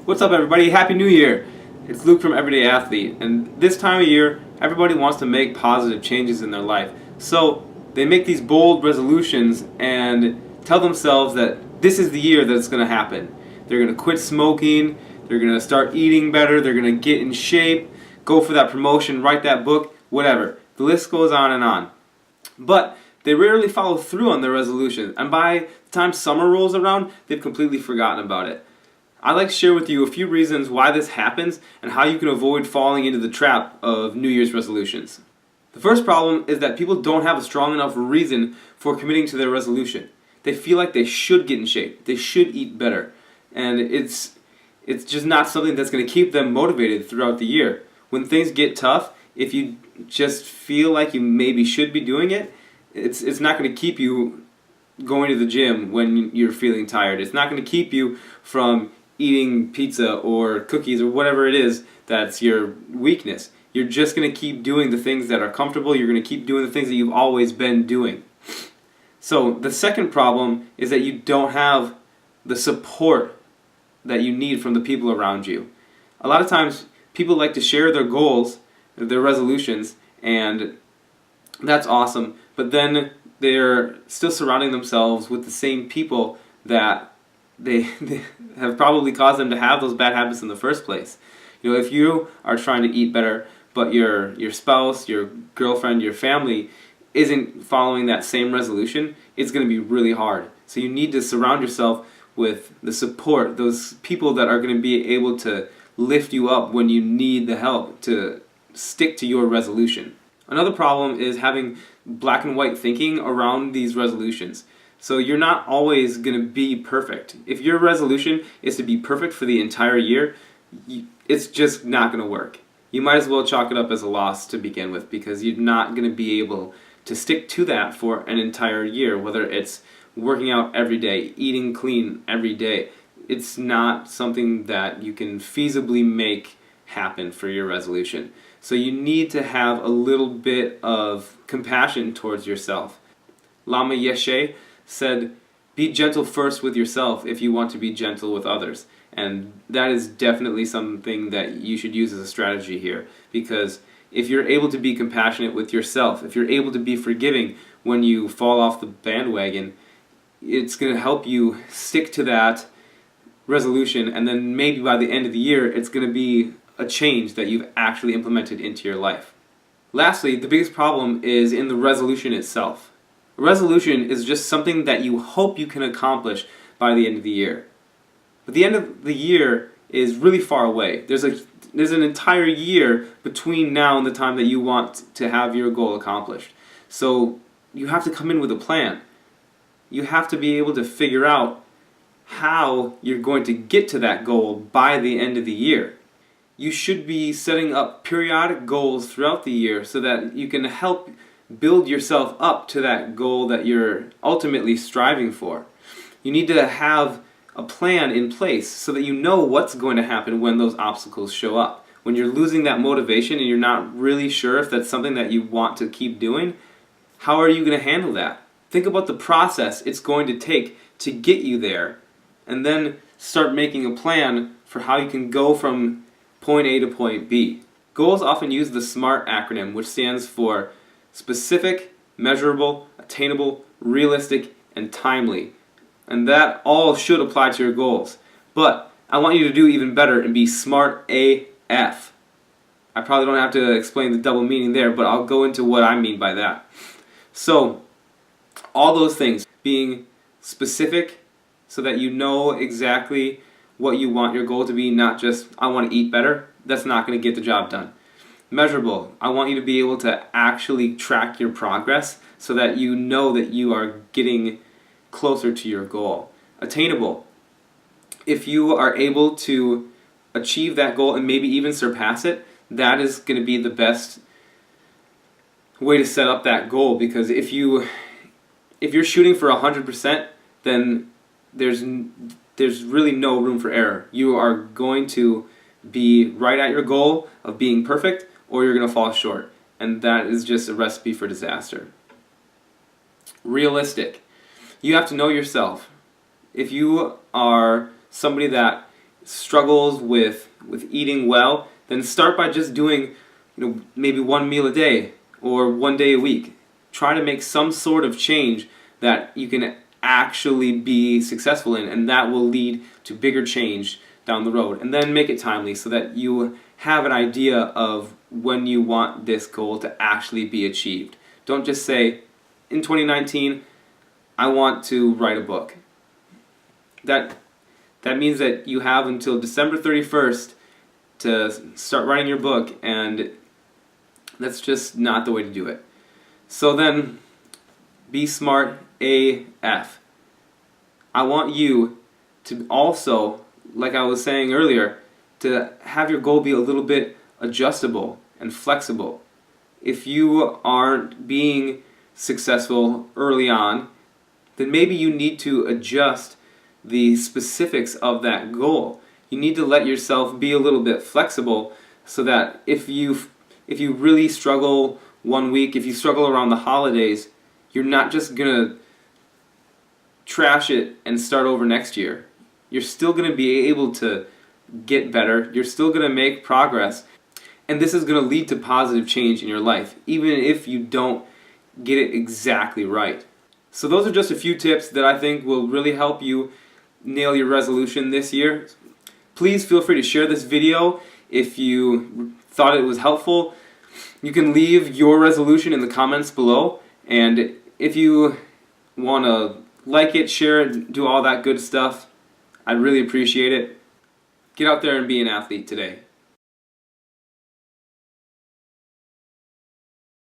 What's up, everybody? Happy New Year! It's Luke from Everyday Athlete, and this time of year, everybody wants to make positive changes in their life. So they make these bold resolutions and tell themselves that this is the year that it's going to happen. They're going to quit smoking, they're going to start eating better, they're going to get in shape, go for that promotion, write that book, whatever. The list goes on and on. But they rarely follow through on their resolutions, and by the time summer rolls around, they've completely forgotten about it. I'd like to share with you a few reasons why this happens and how you can avoid falling into the trap of New Year's resolutions. The first problem is that people don't have a strong enough reason for committing to their resolution. They feel like they should get in shape, they should eat better, and it's just not something that's going to keep them motivated throughout the year. When things get tough, if you just feel like you maybe should be doing it, it's not going to keep you going to the gym when you're feeling tired. It's not going to keep you from eating pizza or cookies or whatever it is that's your weakness. You're just going to keep doing the things that are comfortable. You're going to keep doing the things that you've always been doing. So the second problem is that you don't have the support that you need from the people around you. A lot of times people like to share their goals, their resolutions, and that's awesome, but then they're still surrounding themselves with the same people that they have probably caused them to have those bad habits in the first place. You know, if you are trying to eat better, but your spouse, your girlfriend, your family isn't following that same resolution, it's going to be really hard. So you need to surround yourself with the support, those people that are going to be able to lift you up when you need the help to stick to your resolution. Another problem is having black and white thinking around these resolutions. So you're not always going to be perfect. If your resolution is to be perfect for the entire year, it's just not going to work. You might as well chalk it up as a loss to begin with, because you're not going to be able to stick to that for an entire year, whether it's working out every day, eating clean every day. It's not something that you can feasibly make happen for your resolution. So you need to have a little bit of compassion towards yourself. Lama Yeshe said, be gentle first with yourself if you want to be gentle with others. And that is definitely something that you should use as a strategy here, because if you're able to be compassionate with yourself, if you're able to be forgiving when you fall off the bandwagon, it's going to help you stick to that resolution, and then maybe by the end of the year it's going to be a change that you've actually implemented into your life. Lastly, the biggest problem is in the resolution itself. A resolution is just something that you hope you can accomplish by the end of the year. But the end of the year is really far away. There's an entire year between now and the time that you want to have your goal accomplished. So you have to come in with a plan. You have to be able to figure out how you're going to get to that goal by the end of the year. You should be setting up periodic goals throughout the year so that you can help build yourself up to that goal that you're ultimately striving for. You need to have a plan in place so that you know what's going to happen when those obstacles show up. When you're losing that motivation and you're not really sure if that's something that you want to keep doing, how are you going to handle that? Think about the process it's going to take to get you there, and then start making a plan for how you can go from point A to point B. Goals often use the SMART acronym, which stands for specific, measurable, attainable, realistic, and timely. And that all should apply to your goals. But I want you to do even better and be smart AF. I probably don't have to explain the double meaning there, but I'll go into what I mean by that. So, all those things, being specific so that you know exactly what you want your goal to be, not just, I want to eat better, that's not going to get the job done. Measurable, I want you to be able to actually track your progress so that you know that you are getting closer to your goal. Attainable, if you are able to achieve that goal and maybe even surpass it, that is going to be the best way to set up that goal, because if you're shooting for 100%, then there's really no room for error. You are going to be right at your goal of being perfect, or you're going to fall short. And that is just a recipe for disaster. Realistic. You have to know yourself. If you are somebody that struggles with eating well, then start by just doing, maybe one meal a day or one day a week. Try to make some sort of change that you can actually be successful in, and that will lead to bigger change down the road. And then make it timely so that you have an idea of when you want this goal to actually be achieved. Don't just say, in 2019, I want to write a book. That means that you have until December 31st to start writing your book, and that's just not the way to do it. So then, be smart AF. I want you to also, like I was saying earlier, to have your goal be a little bit adjustable and flexible. If you aren't being successful early on, then maybe you need to adjust the specifics of that goal. You need to let yourself be a little bit flexible so that if you really struggle one week, if you struggle around the holidays, you're not just going to trash it and start over next year. You're still going to be able to get better. You're still going to make progress. And this is going to lead to positive change in your life, even if you don't get it exactly right. So those are just a few tips that I think will really help you nail your resolution this year. Please feel free to share this video if you thought it was helpful. You can leave your resolution in the comments below, and if you want to like it, share it, do all that good stuff, I'd really appreciate it. Get out there and be an athlete today.